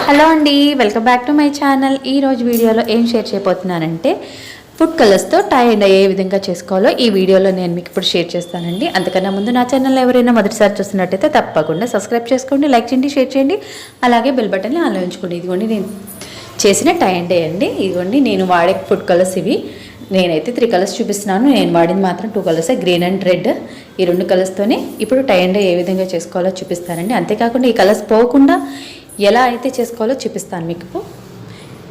Hello అండి, welcome back to my channel. ఈరోజు వీడియోలో ఏం షేర్ చేయబోతున్నానంటే ఫుడ్ కలర్స్తో టై అండ్ ఏ విధంగా చేసుకోవాలో ఈ వీడియోలో నేను మీకు ఇప్పుడు షేర్ చేస్తానండి. అంతకన్నా ముందు నా ఛానల్ ఎవరైనా మొదటిసారి చూస్తున్నట్టయితే తప్పకుండా సబ్స్క్రైబ్ చేసుకోండి, లైక్ చేయండి, షేర్ చేయండి, అలాగే బెల్ బటన్ని ఆన్లో ఉంచుకోండి. ఇదిగోండి నేను చేసిన టై అండ్ డే అండి. ఇదిగోండి నేను వాడే ఫుడ్ కలర్స్ ఇవి. నేనైతే 3 కలర్స్ చూపిస్తున్నాను. నేను వాడింది మాత్రం 2 కలర్స్, గ్రీన్ అండ్ రెడ్. ఈ 2 కలర్స్తోనే ఇప్పుడు టై అండ్ డే ఏ విధంగా చేసుకోవాలో చూపిస్తానండి. అంతేకాకుండా ఈ కలర్స్ పోకుండా ఎలా అయితే చేసుకోవాలో చూపిస్తాను మీకు.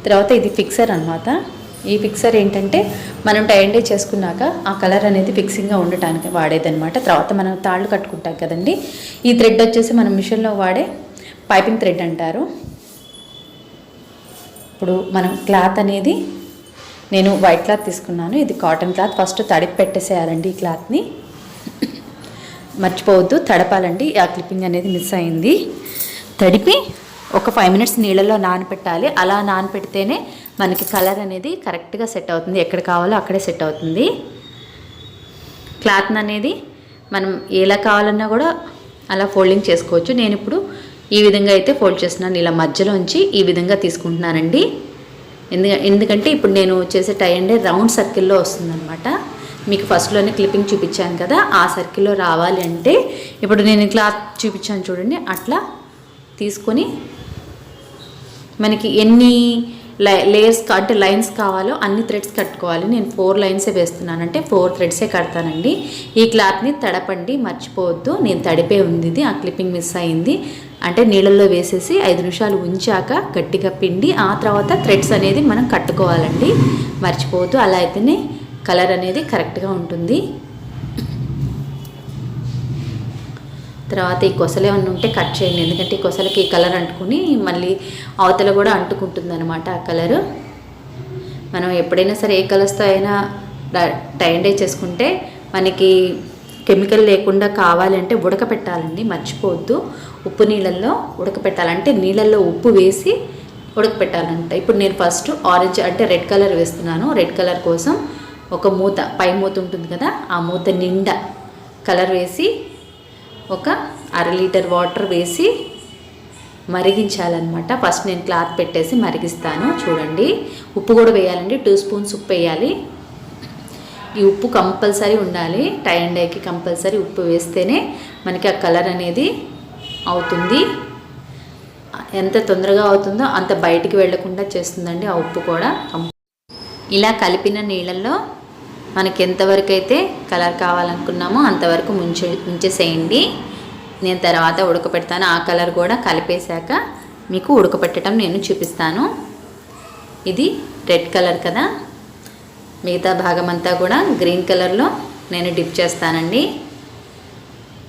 తర్వాత ఇది ఫిక్సర్ అనమాట. ఈ ఫిక్సర్ ఏంటంటే మనం టై అండ్ డే చేసుకున్నాక ఆ కలర్ అనేది ఫిక్సింగ్గా ఉండటానికి వాడేదనమాట. తర్వాత మనం తాళ్ళు కట్టుకుంటాం కదండి. ఈ థ్రెడ్ వచ్చేసి మనం మిషన్లో వాడే పైపింగ్ థ్రెడ్ అంటారు. ఇప్పుడు మనం క్లాత్ అనేది నేను వైట్ క్లాత్ తీసుకున్నాను. ఇది కాటన్ క్లాత్. ఫస్ట్ తడిపి పెట్టేసేయాలండి ఈ క్లాత్ని. మర్చిపోవద్దు, తడపాలండి. ఆ క్లిప్పింగ్ అనేది మిస్ అయింది. తడిపి ఒక 5 మినిట్స్ నీళ్ళలో నానపెట్టాలి. అలా నానపెడితేనే మనకి కలర్ అనేది కరెక్ట్గా సెట్ అవుతుంది. ఎక్కడ కావాలో అక్కడే సెట్ అవుతుంది. క్లాత్ అనేది మనం ఎలా కావాలన్నా కూడా అలా ఫోల్డింగ్ చేసుకోవచ్చు. నేను ఇప్పుడు ఈ విధంగా అయితే ఫోల్డ్ చేస్తున్నాను. ఇలా మధ్యలోంచి ఈ విధంగా తీసుకుంటున్నానండి. ఎందుకంటే ఇప్పుడు నేను చేసే టై అండ్ డే రౌండ్ సర్కిల్లో వస్తుందన్నమాట. మీకు ఫస్ట్లోనే క్లిప్పింగ్ చూపించాను కదా, ఆ సర్కిల్లో రావాలి అంటే ఇప్పుడు నేను క్లాత్ చూపించాను చూడండి, అట్లా తీసుకొని మనకి ఎన్ని లేయర్స్ అంటే లైన్స్ కావాలో అన్ని థ్రెడ్స్ కట్టుకోవాలి. నేను 4 లైన్సే వేస్తున్నాను, అంటే 4 థ్రెడ్సే కడతానండి. ఈ క్లాత్ని తడపండి, మర్చిపోవద్దు. నేను తడిపే ఉంది, ఇది ఆ క్లిప్పింగ్ మిస్ అయింది. అంటే నీళ్ళల్లో వేసేసి 5 నిమిషాలు ఉంచాక గట్టిగా పిండి ఆ తర్వాత థ్రెడ్స్ అనేది మనం కట్టుకోవాలండి. మర్చిపోవద్దు, అలా అయితేనే కలర్ అనేది కరెక్ట్గా ఉంటుంది. తర్వాత ఈ కొసలు ఏమన్నా ఉంటే కట్ చేయండి, ఎందుకంటే ఈ కొసలకి ఈ కలర్ అంటుకుని మళ్ళీ అవతల కూడా అంటుకుంటుంది అనమాట ఆ కలరు. మనం ఎప్పుడైనా సరే ఏ కలర్స్తో అయినా టై అండ్ డే చేసుకుంటే మనకి కెమికల్ లేకుండా కావాలంటే ఉడకపెట్టాలండి. మర్చిపోవద్దు, ఉప్పు నీళ్ళల్లో ఉడకపెట్టాలంటే నీళ్ళల్లో ఉప్పు వేసి ఉడకపెట్టాలంట. ఇప్పుడు నేను ఫస్ట్ ఆరెంజ్ అంటే రెడ్ కలర్ వేస్తున్నాను. రెడ్ కలర్ కోసం ఒక మూత, పై మూత ఉంటుంది కదా, ఆ మూత నిండా కలర్ వేసి ఒక 1/2 లీటర్ వాటర్ వేసి మరిగించాలన్నమాట. ఫస్ట్ నేను క్లాత్ పెట్టేసి మరిగిస్తాను. చూడండి, ఉప్పు కూడా వేయాలండి. 2 స్పూన్స్ ఉప్పు వేయాలి. ఈ ఉప్పు కంపల్సరీ ఉండాలి. టై అండ్ డేకి కంపల్సరీ ఉప్పు వేస్తేనే మనకి ఆ కలర్ అనేది అవుతుంది. ఎంత తొందరగా అవుతుందో అంత బయటికి వెళ్లకుండా చేస్తుందండి ఆ ఉప్పు కూడా. ఇలా కలిపిన నీళ్ళల్లో మనకి ఎంతవరకు అయితే కలర్ కావాలనుకున్నామో అంతవరకు ముంచేసేయండి. నేను తర్వాత ఉడకపెడతాను. ఆ కలర్ కూడా కలిపేశాక మీకు ఉడకపెట్టడం నేను చూపిస్తాను. ఇది రెడ్ కలర్ కదా, మిగతా భాగం అంతా కూడా గ్రీన్ కలర్లో నేను డిప్ చేస్తానండి.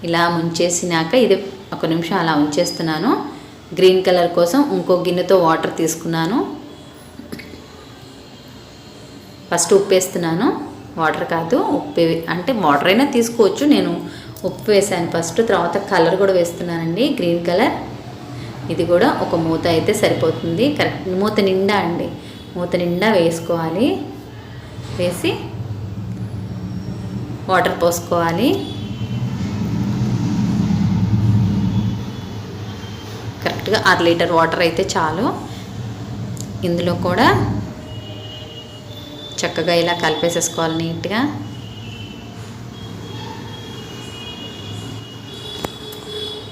ఇలా ముంచేసినాక ఇది 1 నిమిషం అలా ఉంచేస్తున్నాను. గ్రీన్ కలర్ కోసం ఇంకో గిన్నెతో వాటర్ తీసుకున్నాను. ఫస్ట్ ఉప్పు వేస్తున్నాను, వాటర్ కాదు ఉప్పు, అంటే వాటర్ అయినా తీసుకోవచ్చు. నేను ఉప్పు వేసాను ఫస్ట్, తర్వాత కలర్ కూడా వేస్తున్నానండి, గ్రీన్ కలర్. ఇది కూడా ఒక మూత అయితే సరిపోతుంది. కరెక్ట్ మూత నిండా అండి, మూత నిండా వేసుకోవాలి. వేసి వాటర్ పోసుకోవాలి. కరెక్ట్గా 1/2 లీటర్ వాటర్ అయితే చాలు. ఇందులో కూడా చక్కగా ఇలా కలిపేసేసుకోవాలి నీట్గా.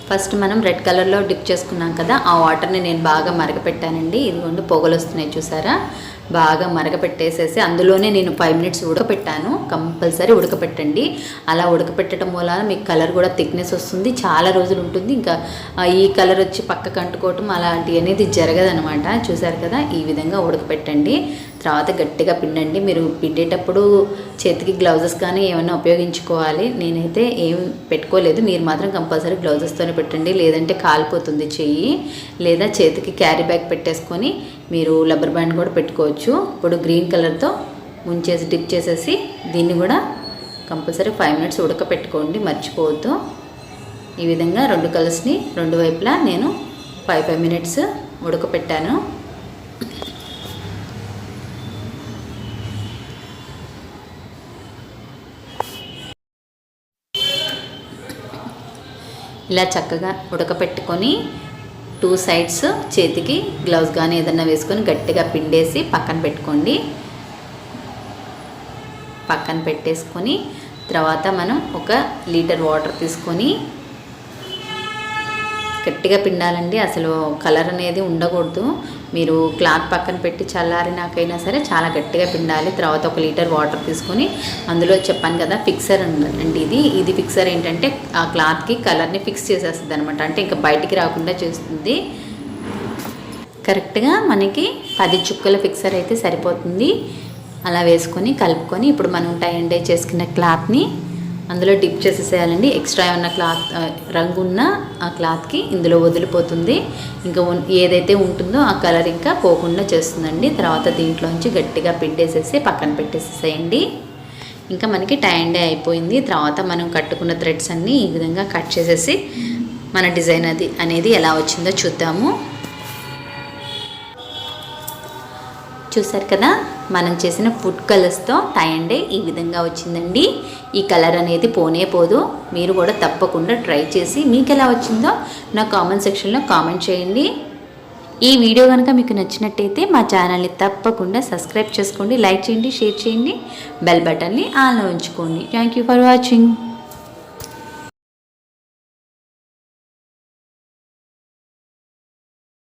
ఫస్ట్ మనం రెడ్ కలర్లో డిప్ చేసుకున్నాం కదా, ఆ వాటర్ని నేను బాగా మరగపెట్టానండి. ఇదిగోండి పొగలు వస్తున్నాయి చూసారా, బాగా మరగపెట్టేసేసి అందులోనే నేను 5 మినిట్స్ ఉడకపెట్టాను. కంపల్సరీ ఉడకపెట్టండి. అలా ఉడకపెట్టడం వల్ల మీకు కలర్ కూడా థిక్నెస్ వస్తుంది, చాలా రోజులు ఉంటుంది. ఇంకా ఈ కలర్ వచ్చి పక్కకు అంటుకోవటం అలాంటివి అనేది జరగదనమాట. చూసారు కదా, ఈ విధంగా ఉడకపెట్టండి. తర్వాత గట్టిగా పిండండి. మీరు పిండేటప్పుడు చేతికి గ్లౌజెస్ కానీ ఏమైనా ఉపయోగించుకోవాలి. నేనైతే ఏం పెట్టుకోలేదు. మీరు మాత్రం కంపల్సరీ గ్లౌజెస్తోనే పెట్టండి, లేదంటే కాలిపోతుంది చెయ్యి. లేదా చేతికి క్యారీ బ్యాగ్ పెట్టేసుకొని మీరు రబ్బర్ బ్యాండ్ కూడా పెట్టుకోవచ్చు. ఇప్పుడు గ్రీన్ కలర్తో ముంచేసి డిప్ చేసేసి దీన్ని కూడా కంపల్సరీ 5 మినిట్స్ ఉడకపెట్టుకోండి, మర్చిపోవద్దు. ఈ విధంగా 2 కలర్స్ని 2 వైపులా నేను 5 మినిట్స్ ఉడకపెట్టాను. ఇలా చక్కగా ఉడకపెట్టుకొని 2 సైడ్స్ చేతికి గ్లౌజ్ కానీ ఏదన్నా వేసుకొని గట్టిగా పిండేసి పక్కన పెట్టుకోండి. పక్కన పెట్టేసుకొని తర్వాత మనం 1 లీటర్ వాటర్ తీసుకొని గట్టిగా పిండాలండి. అసలు కలర్ అనేది ఉండకూడదు. మీరు క్లాత్ పక్కన పెట్టి చల్లారినాకైనా సరే చాలా గట్టిగా పిండాలి. తర్వాత 1 లీటర్ వాటర్ తీసుకొని అందులో చెప్పాను కదా ఫిక్సర్ అండి, ఇది ఫిక్సర్ ఏంటంటే ఆ క్లాత్కి కలర్ని ఫిక్స్ చేసేస్తుంది అనమాట. అంటే ఇంకా బయటికి రాకుండా చేస్తుంది. కరెక్ట్గా మనకి 10 చుక్కల ఫిక్సర్ అయితే సరిపోతుంది. అలా వేసుకొని కలుపుకొని ఇప్పుడు మనం టై అండ్ డై చేసుకున్న క్లాత్ని అందులో డిప్ చేసేసేయాలండి. ఎక్స్ట్రా ఏమన్నా క్లాత్ రంగు ఉన్న ఆ క్లాత్కి ఇందులో వదిలిపోతుంది. ఇంకా ఏదైతే ఉంటుందో ఆ కలర్ ఇంకా పోకుండా చేస్తుందండి. తర్వాత దీంట్లోంచి గట్టిగా పిండేసేసి పక్కన పెట్టేసేసేయండి. ఇంకా మనకి టై అండ్ డై అయిపోయింది. తర్వాత మనం కట్టుకున్న థ్రెడ్స్ అన్నీ ఈ విధంగా కట్ చేసేసి మన డిజైన్ అనేది ఎలా వచ్చిందో చూద్దాము. చూసారు కదా, మనం చేసిన ఫుడ్ కలర్స్తో టై అండ్ డై ఈ విధంగా వచ్చిందండి. ఈ కలర్ అనేది పోనే పోదు. మీరు కూడా తప్పకుండా ట్రై చేసి మీకు ఎలా వచ్చిందో నా కామెంట్ సెక్షన్లో కామెంట్ చేయండి. ఈ వీడియో కనుక మీకు నచ్చినట్టయితే మా ఛానల్ని తప్పకుండా సబ్స్క్రైబ్ చేసుకోండి, లైక్ చేయండి, షేర్ చేయండి, బెల్ బటన్ని ఆన్లో ఉంచుకోండి. Thank you for watching.